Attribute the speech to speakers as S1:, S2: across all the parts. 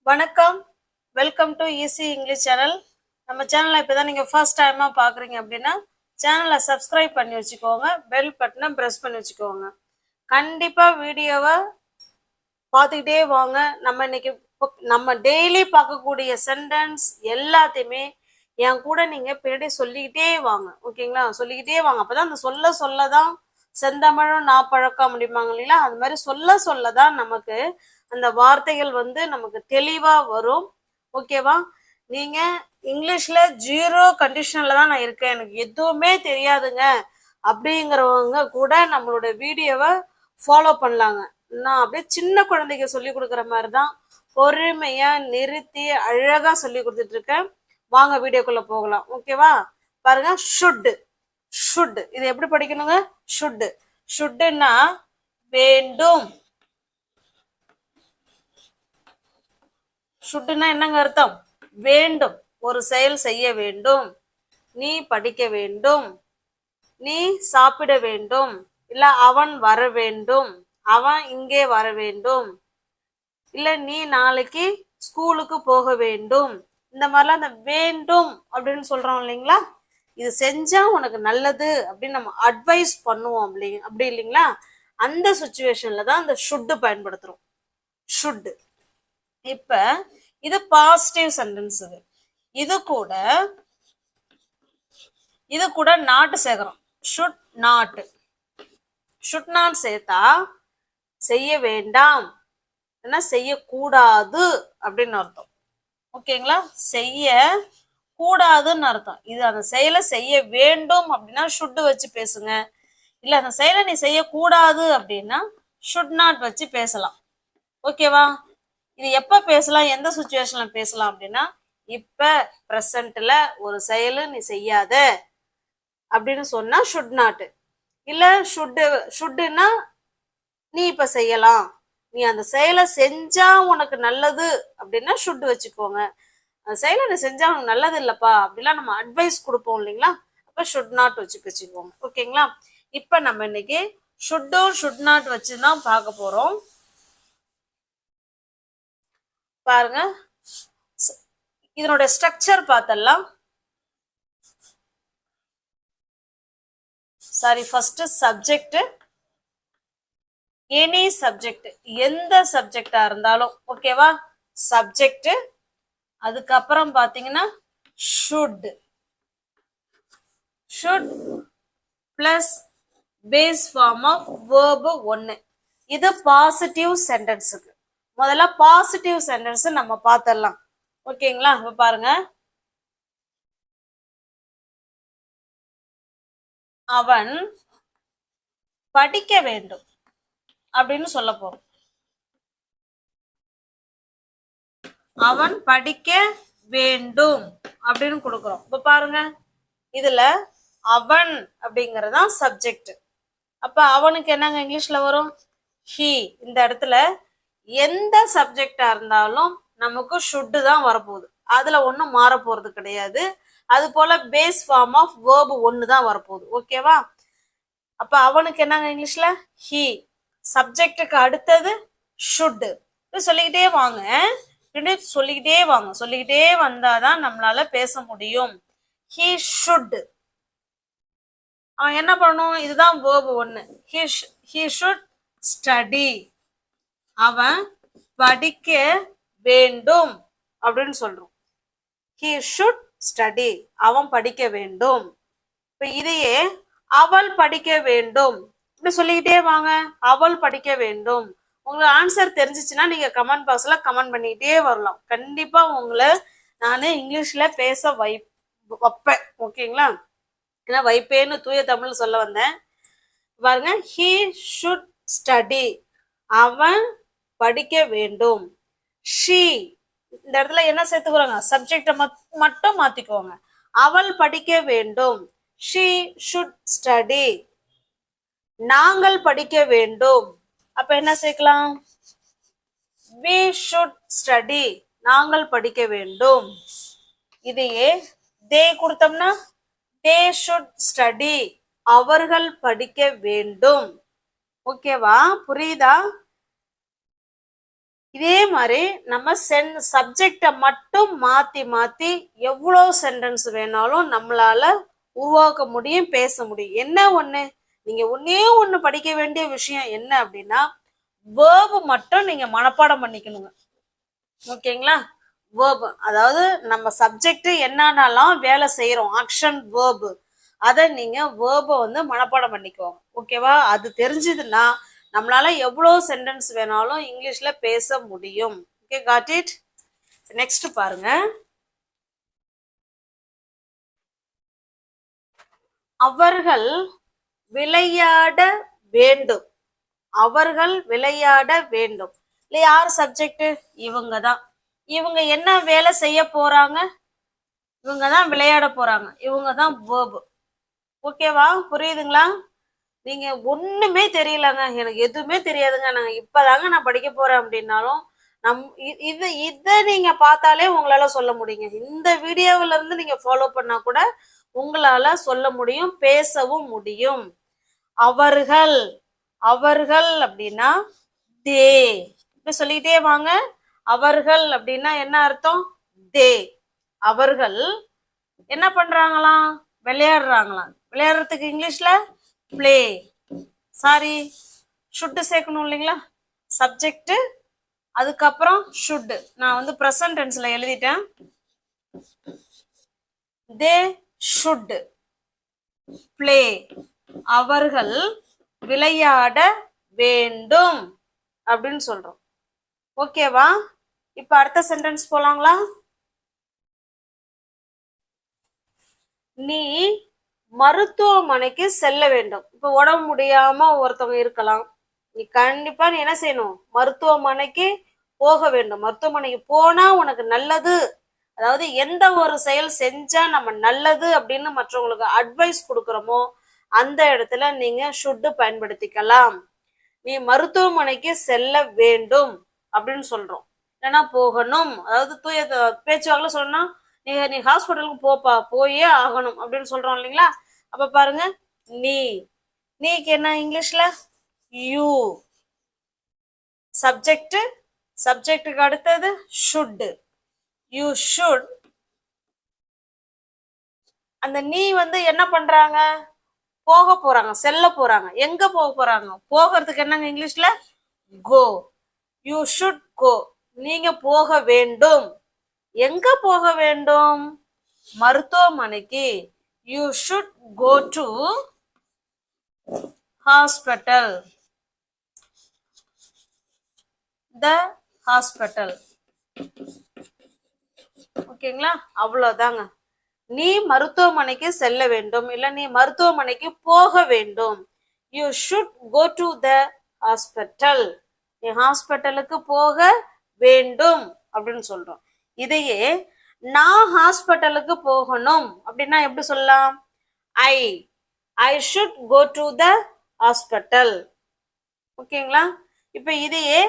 S1: வணக்கம். Welcome to easy English channel. நம்ம சேனலை இப்போதான் நீங்கள் ஃபர்ஸ்ட் டைமாக பார்க்குறீங்க அப்படின்னா சேனலை சப்ஸ்கிரைப் பண்ணி வச்சுக்கோங்க, பெல் பட்டனை ப்ரெஸ் பண்ணி வச்சுக்கோங்க. கண்டிப்பாக வீடியோவை பார்த்துக்கிட்டே வாங்க. நம்ம டெய்லி பார்க்கக்கூடிய சென்டென்ஸ் எல்லாத்தையுமே என் கூட நீங்கள் பின்னாடி சொல்லிக்கிட்டே வாங்க. ஓகேங்களா? சொல்லிக்கிட்டே வாங்க. அப்போ தான் அந்த சொல்ல தான் செந்தமிழும் நாப்பழக்கம் முடியுமாங்க இல்லைங்களா? அது மாதிரி சொல்ல தான் நமக்கு அந்த வார்த்தைகள் நமக்கு தெளிவா வரும். ஓகேவா? நீங்க இங்கிலீஷ்ல 0 கண்டிஷன்ல தான் நான் இருக்கேன், எனக்கு எதுவுமே தெரியாதுங்க அப்படிங்கிறவங்க கூட நம்மளோட வீடியோவை ஃபாலோ பண்ணலாங்க. நான் அப்படியே சின்ன குழந்தைக்கு சொல்லி கொடுக்குற மாதிரி தான் பொறுமையா நிறுத்தி அழகா சொல்லி கொடுத்துட்டு இருக்கேன். வாங்க வீடியோக்குள்ள போகலாம். ஓகேவா? பாருங்க, ஷுட் இது எப்படி படிக்கணுங்க? ஷுட்னா வேண்டும். ஷுட்னா என்னங்க அர்த்தம்? வேண்டும், ஒரு செயல் செய்ய வேண்டும், நீ படிக்க வேண்டும், நீ சாப்பிட வேண்டும், இல்ல அவன் வர வேண்டும், அவன் இங்கே வர வேண்டும், இல்ல நீ நாளைக்கு ஸ்கூலுக்கு போக வேண்டும். இந்த மாதிரிலாம் அந்த வேண்டும் அப்படின்னு சொல்றோம் இல்லைங்களா? இது செஞ்சா உனக்கு நல்லது அப்படின்னு நம்ம அட்வைஸ் பண்ணுவோம் அப்படி இல்லைங்களா? அந்த சுச்சுவேஷன்ல தான் அந்த ஷுட் பயன்படுத்துறோம். ஷுட். இப்ப இது பாசிட்டிவ் சென்டென்ஸ். இது கூட நாட் சேர்க்கிறோம். ஷுட் நாட் சேர்த்தா செய்ய வேண்டாம், செய்யக்கூடாது அப்படின்னு அர்த்தம். ஓகேங்களா? செய்ய கூடாதுன்னு அர்த்தம். இது அந்த செயலை செய்ய வேண்டும் அப்படின்னா ஷுட் வச்சு பேசுங்க. இல்ல அந்த செயலை நீ செய்யக்கூடாது அப்படின்னா ஷுட் நாட் வச்சு பேசலாம். ஓகேவா? இது எப்ப பேசலாம், எந்த சுச்சுவேஷன்ல பேசலாம் அப்படின்னா, இப்ப பிரசன்ட்ல ஒரு செயலு நீ செய்யாத அப்படின்னு சொன்னா ஷுட் நாட். இல்ல ஷுட்னா நீ இப்ப செய்யலாம், நீ அந்த செயலை செஞ்சா உனக்கு நல்லது அப்படின்னா ஷுட் வச்சுக்கோங்க. அந்த செயலை நீ செஞ்சா உனக்கு நல்லது இல்லப்பா அப்படிலாம் நம்ம அட்வைஸ் கொடுப்போம் இல்லைங்களா? அப்ப ஷுட் நாட் வச்சுக்கோங்க. ஓகேங்களா? இப்ப நம்ம இன்னைக்கு ஷுட் நாட் வச்சுதான் பார்க்க போறோம். பாருங்க, இதனோட ஸ்ட்ரக்சர் பார்த்தலாம். Sorry, first subject. Any subject, எந்த சப்ஜெக்டா இருந்தாலும் ஓகேவா? சப்ஜெக்ட். அதுக்கப்புறம் பாத்தீங்கன்னா should plus base form of verb 1. இது பாசிட்டிவ் சென்டென்ஸுக்கு. முதல்ல பாசிட்டிவ் சென்டென்ஸ் நம்ம பார்த்தரலாம். ஓகேங்களா? இப்ப பாருங்க, அவன் படிக்க வேண்டும் அப்படின்னு சொல்ல போறோம். அவன் படிக்க வேண்டும் அப்படின்னு கொடுக்குறோம். இப்ப பாருங்க, இதுல அவன் அப்படிங்கறதான் சப்ஜெக்ட். அப்ப அவனுக்கு என்னங்க இங்கிலீஷ்ல வரும்? ஹி. இந்த இடத்துல எந்த சப்ஜெக்டா இருந்தாலும் நமக்கு ஷுட் தான் வரப்போகுது. அதுல ஒன்றும் மாற போறது கிடையாது. அது போல பேஸ் ஃபார்ம் ஆஃப் verb 1 தான் வரப்போகுது. ஓகேவா? அப்ப அவனுக்கு என்னங்க இங்கிலீஷ்ல? ஹி. சப்ஜெக்டுக்கு அடுத்தது ஷுட். சொல்லிக்கிட்டே வாங்க, சொல்லிக்கிட்டே வந்தாதான் நம்மளால பேச முடியும். He should. அவன் என்ன பண்ணணும்? இதுதான் verb 1. he should study. அவன் படிக்க வேண்டும் அப்படின்னு சொல்றோம். he should study. அவன் படிக்க வேண்டும். இப்ப இதையே அவள் படிக்க வேண்டும் இப்படி சொல்லிக்கிட்டே வாங்க. அவள் படிக்க வேண்டும். உங்களுக்கு ஆன்சர் தெரிஞ்சிச்சுன்னா நீங்க கமெண்ட் பாக்ஸ்ல கமெண்ட் பண்ணிக்கிட்டே வரலாம். கண்டிப்பா உங்களை நானு இங்கிலீஷ்ல பேச வைப்பேன். ஓகேங்களா? ஏன்னா வைப்பேன்னு தூய தமிழ் சொல்ல வந்தேன். பாருங்க, he should study. அவன் படிக்க வேண்டும். she. இந்த இடத்துல என்ன சேர்த்துக்கிறாங்க? சப்ஜெக்ட மட்டும் மாத்திக்குவாங்க. அவள் படிக்க வேண்டும். she should study. நாங்கள் படிக்க வேண்டும். அப்ப என்ன சேர்க்கலாம்? we should study. நாங்கள் படிக்க வேண்டும். இதையே they கொடுத்தோம்னா they should study. அவர்கள் படிக்க வேண்டும். ஓகேவா? புரியுதா? இதே மாதிரி நம்ம சப்ஜெக்டை மட்டும் மாத்தி மாத்தி எவ்வளோ சென்டென்ஸ் வேணாலும் நம்மளால உருவாக்க முடியும், பேச முடியும். என்ன ஒண்ணு, நீங்க ஒன்னே ஒண்ணு படிக்க வேண்டிய விஷயம் என்ன அப்படின்னா, வேர்பு மட்டும் நீங்க மனப்பாடம் பண்ணிக்கணுங்க. ஓகேங்களா? வேர்பு, அதாவது நம்ம சப்ஜெக்ட் என்னென்னலாம் வேலை செய்யறோம், ஆக்ஷன் வேர்பு, அதை நீங்க வேர்பை வந்து மனப்பாடம் பண்ணிக்கோங்க. ஓகேவா? அது தெரிஞ்சதுன்னா நம்மளால எவ்வளோ சென்டென்ஸ் வேணாலும் இங்கிலீஷ்ல பேச முடியும். Okay, got it? நெக்ஸ்ட் பாருங்க. அவர்கள் விளையாட வேண்டும். அவர்கள் விளையாட வேண்டும். இல்ல, யார் சப்ஜெக்ட்? இவங்க தான். இவங்க என்ன வேலை செய்ய போறாங்க? இவங்க தான் விளையாட போறாங்க. இவங்க தான் வேர்பு. ஓகேவா? புரியுதுங்களா? நீங்க ஒண்ணுமே தெரியலங்க, எனக்கு எதுவுமே தெரியாதுங்க, நான் இப்பதாங்க நான் படிக்க போறேன் அப்படின்னாலும் இதை நீங்க பார்த்தாலே உங்களால சொல்ல முடியுங்க. இந்த வீடியோவில இருந்து நீங்க ஃபாலோ பண்ணா கூட உங்களால சொல்ல முடியும், பேசவும் முடியும். அவர்கள், அவர்கள் அப்படின்னா தே. இப்ப சொல்லிட்டே வாங்க. அவர்கள் அப்படின்னா என்ன அர்த்தம்? தே. அவர்கள் என்ன பண்றாங்களாம்? விளையாடுறாங்களாம். விளையாடுறதுக்கு இங்கிலீஷ்ல பிளே. சாரி, ஷுட் சேர்க்கணும் இல்லைங்களா? சப்ஜெக்ட், அதுக்கப்புறம் ஷுட். நான் வந்து பிரசன்ட் டென்ஸ்ல எழுதிட்டேன். They should play. அவர்கள் விளையாட வேண்டும் அப்படின்னு சொல்றோம். ஓகேவா? இப்ப அடுத்த சென்டென்ஸ் போலாங்களா? நீ மருத்துவமனைக்கு செல்ல வேண்டும். இப்ப உடம்பு முடியாம ஒருத்தவங்க இருக்கலாம், நீ கண்டிப்பா நீ என்ன செய்யணும்? மருத்துவமனைக்கு போக வேண்டும். மருத்துவமனைக்கு போனா உனக்கு நல்லது, அதாவது எந்த ஒரு செயல் செஞ்சா நம்ம நல்லது அப்படின்னு மற்றவங்களுக்கு அட்வைஸ் கொடுக்குறோமோ அந்த இடத்துல நீங்க ஷுட் பயன்படுத்திக்கலாம். நீ மருத்துவமனைக்கு செல்ல வேண்டும் அப்படின்னு சொல்றோம், இல்லைன்னா போகணும். அதாவது தூய பேச்சுவாக்கில் சொல்லணும்னா நீ ஹாஸ்பிட்டலுக்கு போப்பா, போயே ஆகணும் அப்படின்னு சொல்றோம் இல்லைங்களா? அப்ப பாருங்க, நீ, நீக்கு என்ன இங்கிலீஷ்ல? யூ. சப்ஜெக்ட், சப்ஜெக்டுக்கு அடுத்தது ஷுட். You should. அந்த நீ வந்து என்ன பண்றாங்க? போக போறாங்க, செல்ல போறாங்க. எங்க போக போறாங்க? போகிறதுக்கு என்னங்க இங்கிலீஷ்ல? கோ. You should go. நீங்க போக வேண்டும். எங்க போக வேண்டும்? மருத்துவமனைக்கு. You should go to hospital. The hospital. ஓகேங்களா? அவ்வளவுதாங்க. நீ மருத்துவமனைக்கு செல்ல வேண்டும், இல்ல நீ மருத்துவமனைக்கு போக வேண்டும். You should go to the hospital. நீ ஹாஸ்பிட்டலுக்கு போக வேண்டும் அப்படின்னு சொல்றோம். இதையே நான் ஹாஸ்பிட்டலுக்கு போகணும் அப்படின்னா எப்படி சொல்லலாம்? I I should go to the hospital. ஓகேங்களா? இப்ப இதையே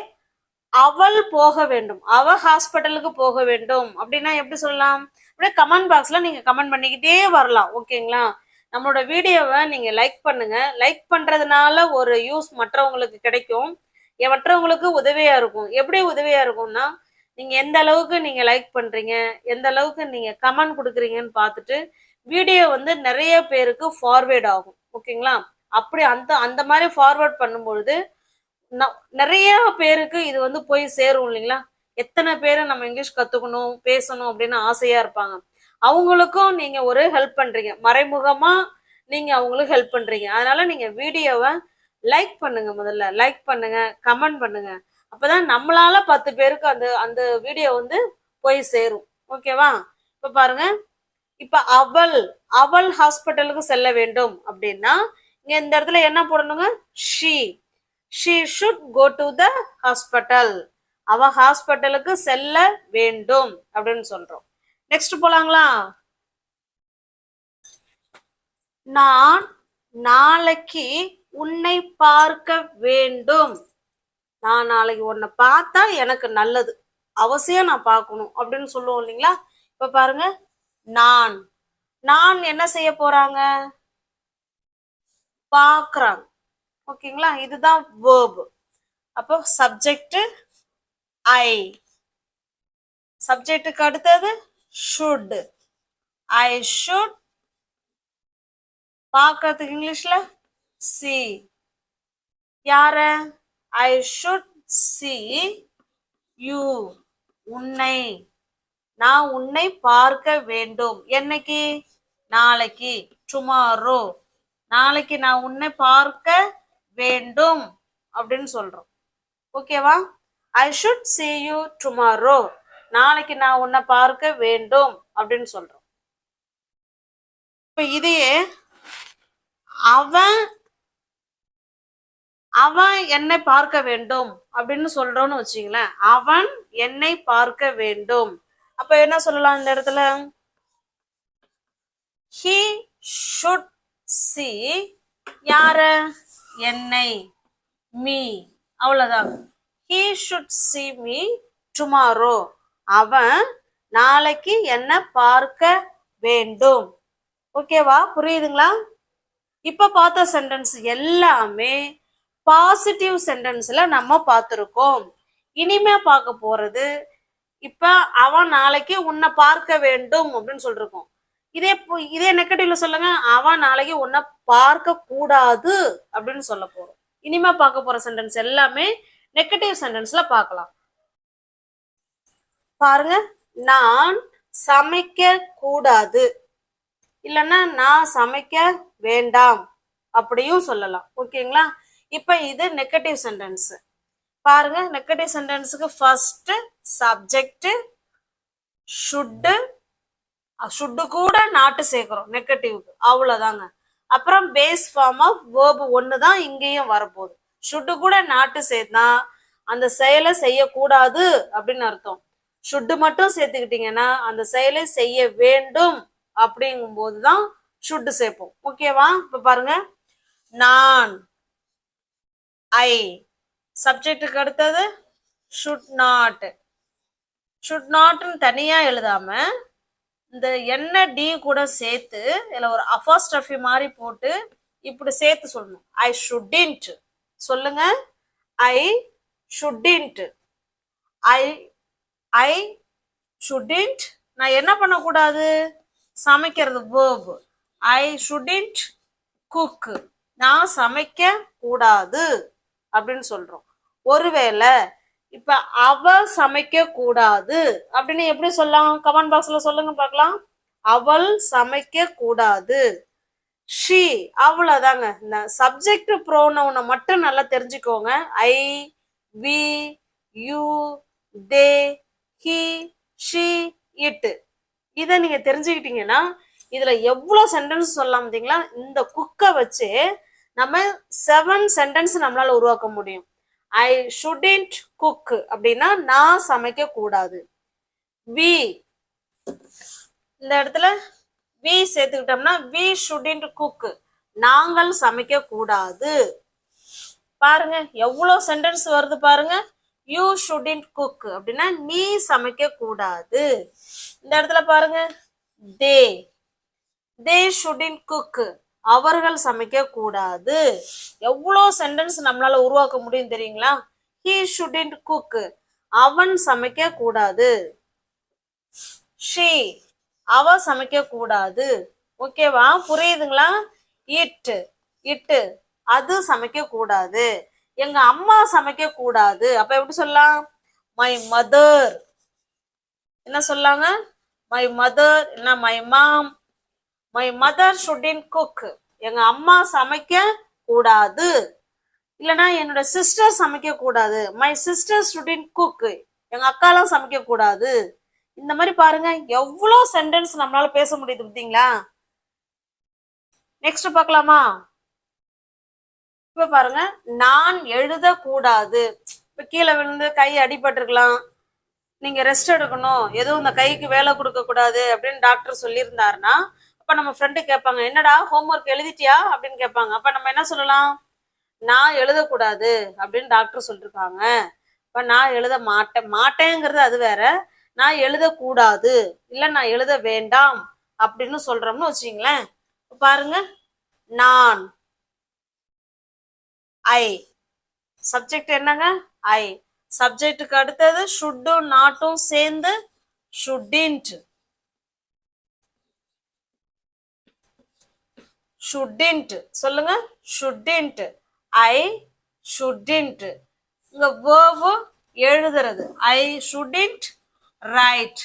S1: அவள் போக வேண்டும், அவ ஹாஸ்பிட்டலுக்கு போக வேண்டும் அப்படின்னா எப்படி சொல்லலாம்? அப்படியே கமெண்ட் பாக்ஸ்ல நீங்க கமெண்ட் பண்ணிக்கிட்டே வரலாம். ஓகேங்களா? நம்மளோட வீடியோவை நீங்க லைக் பண்ணுங்க. லைக் பண்றதுனால ஒரு யூஸ் மற்றவங்களுக்கு கிடைக்கும், மற்றவங்களுக்கு உதவியா இருக்கும். எப்படி உதவியா இருக்கும்னா, நீங்க எந்த அளவுக்கு நீங்க லைக் பண்றீங்க, எந்த அளவுக்கு நீங்க கமெண்ட் கொடுக்குறீங்கன்னு பார்த்துட்டு வீடியோ வந்து நிறைய பேருக்கு ஃபார்வேர்ட் ஆகும். ஓகேங்களா? அப்படி அந்த அந்த மாதிரி ஃபார்வேர்ட் பண்ணும்பொழுது நிறைய பேருக்கு இது வந்து போய் சேரும் இல்லைங்களா? எத்தனை பேரை நம்ம இங்கிலீஷ் கத்துக்கணும், பேசணும் அப்படின்னு ஆசையா இருப்பாங்க. அவங்களுக்கும் நீங்க ஒரு ஹெல்ப் பண்றீங்க, மறைமுகமா நீங்க அவங்களுக்கு ஹெல்ப் பண்றீங்க. அதனால நீங்க வீடியோவை லைக் பண்ணுங்க, முதல்ல லைக் பண்ணுங்க, கமெண்ட் பண்ணுங்க. அப்பதான் நம்மளால 10 பேருக்கு அந்த அந்த வீடியோ வந்து போய் சேரும். ஓகேவா? இப்ப பாருங்க, இப்ப அவள், அவள் ஹாஸ்பிட்டலுக்கு செல்ல வேண்டும் அப்படின்னா இங்க இந்த இடத்துல என்ன போடணுங்க? She. She should go to the hospital. அவ ஹாஸ்பிட்டலுக்கு செல்ல வேண்டும் அப்படின்னு சொல்றோம். நெக்ஸ்ட் போலாங்களா? நான் நாளைக்கு உன்னை பார்க்க வேண்டும். நான் நாளைக்கு உன்னை பார்த்தா எனக்கு நல்லது, அவசியம் நான் பார்க்கணும் அப்படின்னு சொல்லுவோம் இல்லைங்களா? இப்ப பாருங்க, நான், நான் என்ன செய்ய போறாங்க? பார்க்கறாங்க. ஓகேங்களா? இதுதான் வேர்ப். அப்போ சப்ஜெக்ட், ஐ. சப்ஜெக்ட்டுக்கு அடுத்தது should. I should. பார்க்கறதுக்கு இங்கிலீஷ்ல see. யார? I should see you. உன்னை. நான் உன்னை பார்க்க வேண்டும். என்னைக்கு? நாளைக்கு. tomorrow. நாளைக்கு நான் உன்னை பார்க்க வேண்டும் அப்படின்னு சொல்றோம். ஓகேவா? I should see you tomorrow. நாளைக்கு நான் உன்னை பார்க்க வேண்டும் அப்படின்னு சொல்றோம். இப்ப இதையே அவன் அவன் என்னை பார்க்க வேண்டும் அப்படின்னு சொல்றோம்னு வச்சுங்களேன். அவன் என்னை பார்க்க வேண்டும். அப்ப என்ன சொல்லலாம் இந்த இடத்துல? he should see யார? என்னை. me. அவ்வளவுதான். he should see me tomorrow. அவன் நாளைக்கு என்ன பார்க்க வேண்டும். ஓகேவா? புரியுதுங்களா? இப்ப பார்த்த சென்டென்ஸ் எல்லாமே பாசிட்டிவ் சென்டென்ஸ்ல நம்ம பார்த்திருக்கோம். இனிமே பார்க்க போறது இப்ப அவன் நாளைக்கு உன்னை பார்க்க வேண்டும் அப்படின்னு சொல்லிருக்கோம். இதே நெகட்டிவ்ல சொல்லுங்க. அவன் நாளைக்கு உன்னை பார்க்க கூடாது அப்படின்னு சொல்ல போறோம். இனிமே பார்க்க போற சென்டென்ஸ் எல்லாமே நெகட்டிவ் சென்டென்ஸ்ல பார்க்கலாம். பாருங்க, நான் சமைக்க கூடாது இல்லைன்னா நான் சமைக்க வேண்டாம் அப்படியும் சொல்லலாம். ஓகேங்களா? இப்ப இது நெகட்டிவ் சென்டென்ஸ். பாருங்க, நெகட்டிவ் சென்டென்ஸுக்கு ஃபர்ஸ்ட் சப்ஜெக்ட் ஷுட் கூட நாட்டு சேர்க்கிறோம் நெகட்டிவ்க்கு. அவ்வளவுதாங்க. அப்புறம் பேஸ் ஃபார்ம் ஆஃப் வேர்பு ஒண்ணுதான் இங்கேயும் வரப்போகுது. ஷுட் கூட நாட்டு சேர்த்தா அந்த செயலை செய்யக்கூடாது அப்படின்னு அர்த்தம். ஷுட் மட்டும் சேர்த்துக்கிட்டீங்கன்னா அந்த செயலை செய்ய வேண்டும் அப்படிங்கும் போதுதான் ஷுட் சேர்ப்போம். ஓகேவா? இப்ப பாருங்க, நான். ஐ. சப்ஜெக்டுக்கு அடுத்தது ஷுட் நாட். ஷுட் நாட்னு தனியா எழுதாம இந்த என்ன டி கூட சேர்த்து இதுல ஒரு அபாஸ்ட்ரஃபி மாதிரி போட்டு இப்படி சேர்த்து சொல்லணும். ஐ ஷுட்டின்ட். சொல்லுங்க. ஐ ஷுட்டின்ட். ஐ ஷுட்டின்ட். நான் என்ன பண்ணக்கூடாது? சமைக்கிறது verb. ஐ ஷுட்டின்ட் குக். நான் சமைக்க கூடாது அப்படின்னு சொல்றோம். ஒருவேளை இப்ப அவ சமைக்க கூடாது அப்படின்னு எப்படி சொல்லலாம்? கமெண்ட் பாக்ஸ்ல சொல்லுங்க பார்க்கலாம். அவள் சமைக்க கூடாது. ஷி. அவ்வளவுதாங்க. இந்த சப்ஜெக்ட் ப்ரோனவுனை மட்டும் நல்லா தெரிஞ்சுக்கோங்க. I, we, you, they, he, she, it. இதை நீங்க தெரிஞ்சுக்கிட்டீங்கன்னா இதுல எவ்வளவு சென்டென்ஸ் சொல்லலாம் பார்த்தீங்களா? இந்த குக்கை வச்சு நம்ம 7 சென்டென்ஸ் நம்மளால உருவாக்க முடியும். ஐ ஷுடின்ட் குக் அப்படின்னா நான் சமைக்க கூடாது. வி, இந்த இடத்துல வி சேர்த்துக்கிட்டோம்னா வி ஷுடின்ட் குக், நாங்கள் சமைக்க கூடாது. பாருங்க எவ்வளவு சென்டென்ஸ் வருது பாருங்க. யூ ஷுடின்ட் குக் அப்படின்னா நீ சமைக்க கூடாது. இந்த இடத்துல பாருங்க, தே ஷுடின்ட் குக், அவர்கள் சமைக்க கூடாது. எவ்வளோ சென்டென்ஸ் நம்மளால உருவாக்க முடியும் தெரியுங்களா? he shouldn't cook, அவன் சமைக்க கூடாது. she, அவ சமைக்க கூடாது. ஓகேவா? புரியுதுங்களா? இட், அது சமைக்க கூடாது. எங்க அம்மா சமைக்க கூடாது. அப்ப எப்படி சொல்லலாம்? My mother. என்ன சொல்லாங்க? மை மதர் என்ன my mom. My mother shouldn't cook, எங்க அம்மா சமைக்க கூடாது. இல்லைன்னா என்னோட சிஸ்டர் சமைக்க கூடாது. மை சிஸ்டர் ஷுடின்ட் குக், எங்க அக்காலாம் சமைக்க கூடாது. இந்த மாதிரி பாருங்க எவ்வளோ சென்டென்ஸ் நம்மளால பேச முடியுது பார்த்தீங்களா? நெக்ஸ்ட் பார்க்கலாமா? இப்ப பாருங்க, நான் எழுதக்கூடாது. இப்ப கீழே விழுந்து கை அடிபட்டிருக்கலாம், நீங்க ரெஸ்ட் எடுக்கணும், எதுவும் இந்த கைக்கு வேலை கொடுக்க கூடாது அப்படின்னு டாக்டர் சொல்லியிருந்தாருன்னா அப்ப நம்ம ஃப்ரெண்டு கேட்பாங்க, என்னடா ஹோம்ஒர்க் எழுதிட்டியா அப்படின்னு கேட்பாங்க. அப்ப நம்ம என்ன சொல்லலாம்? நான் எழுதக்கூடாது அப்படின்னு டாக்டர் சொல்லிருக்காங்க. இப்ப நான் எழுத மாட்டேங்கிறது அது வேற, நான் எழுதக்கூடாது இல்ல நான் எழுத வேண்டாம் அப்படின்னு சொல்றோம்னு வச்சுங்களேன். பாருங்க, நான். ஐ, சப்ஜெக்ட் என்னங்க? ஐ. சப்ஜெக்ட்டுக்கு அடுத்தது ஷுட்டும் நாட்டும் சேர்ந்து ஷுட்டின்ட். ஷுட்டின்ட் சொல்லுங்க. ஷுட்டின்ட். ஐ ஷுட்டின்ட். இங்க verb எழுதுறது. ஐ ஷுட்டின்ட் ரைட்.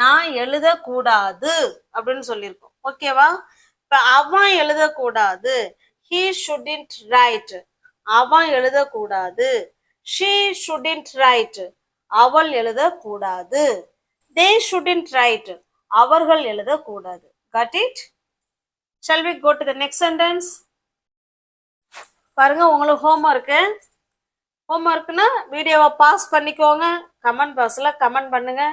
S1: நான் எழுதக்கூடாது அப்படின்னு சொல்லியிருக்கோம். ஓகேவா? இப்ப அவன் எழுதக்கூடாது. he shouldn't write. அவன் எழுதக்கூடாது. she shouldn't write. அவள் எழுதக்கூடாது. they shouldn't write. அவர்கள் எழுதக்கூடாது. Got it? Shall we go to the next sentence? பாருங்க, உங்களுக்கு ஹோம்ஒர்க்னா வீடியோவை பாஸ் பண்ணிக்கோங்க, கமெண்ட் பாக்ஸ்ல கமெண்ட் பண்ணுங்க.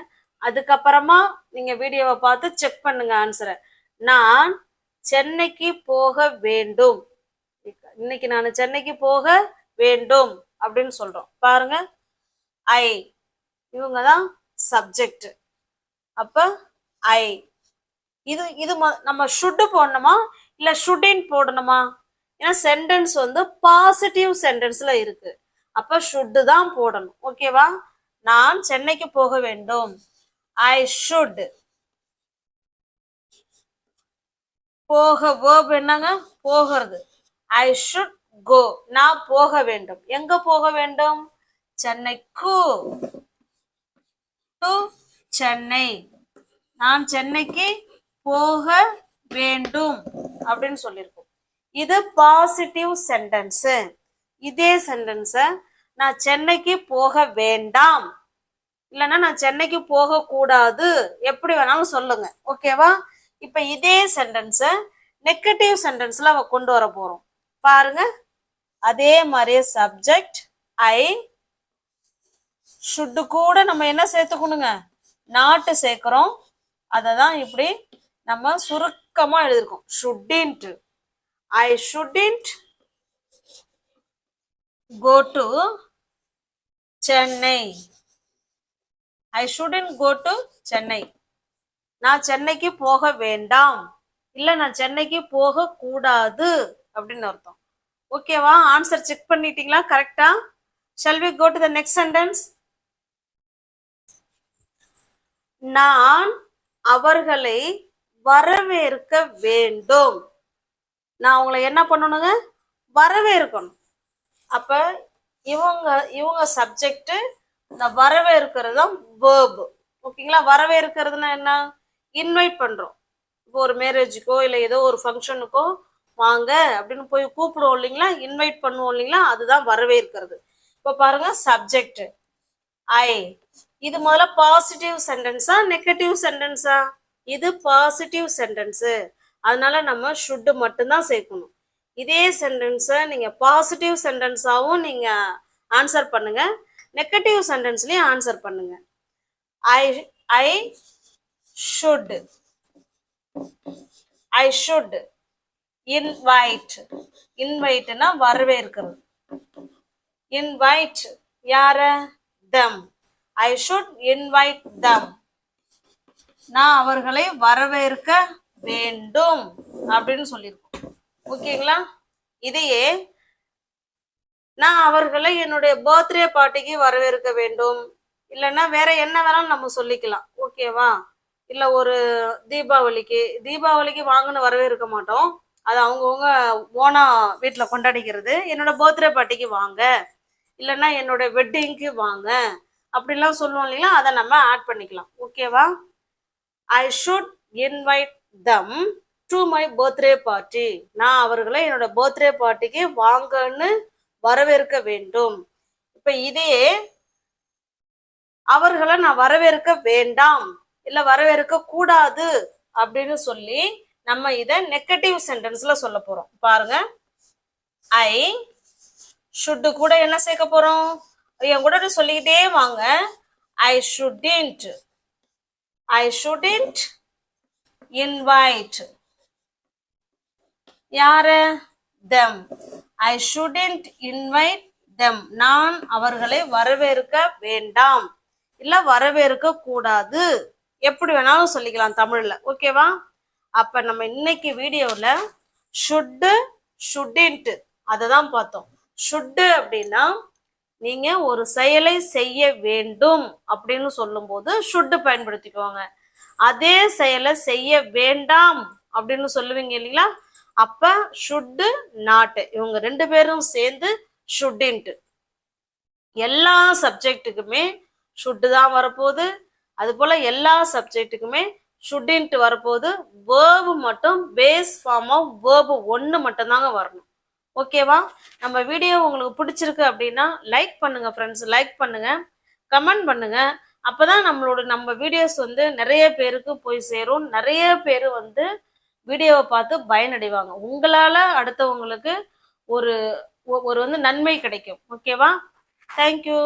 S1: அதுக்கப்புறமா நீங்க வீடியோவை பார்த்து செக் பண்ணுங்க ஆன்சரை. நான் சென்னைக்கு போக வேண்டும். இன்னைக்கு நான் சென்னைக்கு போக வேண்டும் அப்படின்னு சொல்றோம். பாருங்க, ஐ இவங்க தான் சப்ஜெக்ட். அப்ப ஐ இது இது நம்ம ஷுட் போடணுமா இல்ல ஷுட்டின் போடணுமா? ஏன்னா சென்டென்ஸ் வந்து பாசிட்டிவ் சென்டென்ஸ்ல இருக்கு. அப்ப ஷுட் தான் போடணும். ஓகேவா? நான் சென்னைக்கு போக வேண்டும். I should. போக verb என்னங்க? போகிறது. I should go. நான் போக வேண்டும். எங்க போக வேண்டும்? சென்னைக்கு. டு சென்னை. நான் சென்னைக்கு போக வேண்டும் அப்படின்னு சொல்லியிருக்கோம். இது பாசிட்டிவ் சென்டென்ஸ். இதே சென்டென்ஸ நான் சென்னைக்கு போக வேண்டாம் இல்லைன்னா நான் சென்னைக்கு போக கூடாது எப்படி வேணாலும் சொல்லுங்க. ஓகேவா? இப்ப இதே சென்டென்ஸ நெகட்டிவ் சென்டென்ஸ்ல கொண்டு வர போறோம். பாருங்க, அதே மாதிரி சப்ஜெக்ட் ஐ ஷுட் கூட நம்ம என்ன சேர்த்துக்கணுங்க? நாட்டு சேர்க்கிறோம். அததான் இப்படி நம்ம சுருக்கமா எழுதிருக்கோம். Shouldn't. I shouldn't go to Chennai. I shouldn't go to Chennai. நான் சென்னைக்கு போக வேண்டாம் இல்ல நான் சென்னைக்கு போக கூடாது அப்படின்னு அர்த்தம். ஓகேவா? ஆன்சர் செக் பண்ணிட்டீங்களா கரெக்டா? shall we go to the next sentence? நான் அவர்களை வரவேற்க வேண்டும். நான் உங்களை என்ன பண்ணணுங்க? வரவேற்கணும். அப்ப இவங்க சப்ஜெக்ட், இந்த வரவேற்கிறது தான் verb. ஓகேங்களா? வரவேற்கிறதுனா என்ன? இன்வைட் பண்றோம். இப்போ ஒரு மேரேஜுக்கோ இல்லை ஏதோ ஒரு ஃபங்க்ஷனுக்கோ வாங்க அப்படின்னு போய் கூப்பிடுவோம் இல்லைங்களா? இன்வைட் பண்ணுவோம் இல்லைங்களா? அதுதான் வரவேற்கிறது. இப்போ பாருங்க, சப்ஜெக்ட் ஐ. இது முதல்ல பாசிட்டிவ் சென்டென்ஸா நெகட்டிவ் சென்டென்ஸா? இது பாசிட்டிவ் சென்டென்ஸ். அதனால நம்ம ஷுட் மட்டும்தான் சேர்க்கணும். இதே சென்டென்ஸை நீங்க பாசிட்டிவ் சென்டென்ஸாவும் நீங்க ஆன்சர் பண்ணுங்க, நெகட்டிவ் சென்டென்ஸ்லயும் ஆன்சர் பண்ணுங்க. I should. I should invite. இன்வைட்னா வரவேற்கிறது. இன்வைட் யார? Them. I should invite them. நான் அவர்களை வரவேற்க வேண்டும் அப்படின்னு சொல்லியிருக்கோம். ஓகேங்களா? இதையே நான் அவர்களை என்னுடைய பர்த்டே பார்ட்டிக்கு வரவேற்க வேண்டும் இல்லைன்னா வேற என்ன வேணாலும் நம்ம சொல்லிக்கலாம். ஓகேவா? இல்ல ஒரு தீபாவளிக்கு வாங்கன்னு வரவேற்க மாட்டோம். அது அவங்கவுங்க ஓனா வீட்டுல கொண்டாடிக்கிறது. என்னோட பர்த்டே பார்ட்டிக்கு வாங்க இல்லைன்னா என்னோட வெட்டிங்க்கு வாங்க அப்படிலாம் சொல்லுவோம் இல்லைங்களா? அதை நம்ம ஆட் பண்ணிக்கலாம். ஓகேவா? ஐ should invite them to my birthday party. நான் அவர்களை என்னோட பர்த்டே பார்ட்டிக்கு வாங்கன்னு வரவேற்க வேண்டும். இப்ப இதே அவர்களை நான் வரவேற்க வேண்டாம் இல்ல வரவேற்க கூடாது அப்படின்னு சொல்லி நம்ம இத நெகட்டிவ் சென்டென்ஸ்ல சொல்ல போறோம். பாருங்க, ஐ ஷுட் கூட என்ன சேர்க்க போறோம்? என் கூட சொல்லிக்கிட்டே வாங்க. ஐ ஷுடின்ட். ஐ ஷுடின்ட் இன்வைட் யாரு? them. I shouldn't invite them. நான் அவர்களை வரவேற்க வேண்டாம் இல்ல வரவேற்க கூடாது எப்படி வேணாலும் சொல்லிக்கலாம் தமிழ்ல. ஓகேவா? அப்ப நம்ம இன்னைக்கு வீடியோல should, shouldn't அததான் பார்த்தோம். should அப்படின்னா நீங்க ஒரு செயலை செய்ய வேண்டும் அப்படின்னு சொல்லும்போது ஷுட் பயன்படுத்திக்குவாங்க. அதே செயலை செய்ய வேண்டாம் அப்படின்னு சொல்லுவீங்க இல்லைங்களா, அப்ப ஷுட் நாட். இவங்க ரெண்டு பேரும் சேர்ந்து ஷுட்டின்ட்டு. எல்லா சப்ஜெக்ட்டுக்குமே ஷுட் தான் வரப்போகுது. அது போல எல்லா சப்ஜெக்ட்டுக்குமே ஷுட்டின்ட்டு வரப்போகுது. வேர்பு மட்டும் பேஸ் ஃபார்ம் ஆஃப் வேர்பு ஒன்று மட்டும்தாங்க வரணும். ஓகேவா? நம்ம வீடியோ உங்களுக்கு பிடிச்சிருக்கு அப்படின்னா லைக் பண்ணுங்க ஃப்ரெண்ட்ஸ், லைக் பண்ணுங்க, கமெண்ட் பண்ணுங்க. அப்பதான் நம்ம வீடியோஸ் வந்து நிறைய பேருக்கு போய் சேரும். நிறைய பேர் வந்து வீடியோவை பார்த்து பயனடைவாங்க. உங்களால அடுத்தவங்களுக்கு ஒரு ஒரு வந்து நன்மை கிடைக்கும். ஓகேவா? தேங்க்யூ.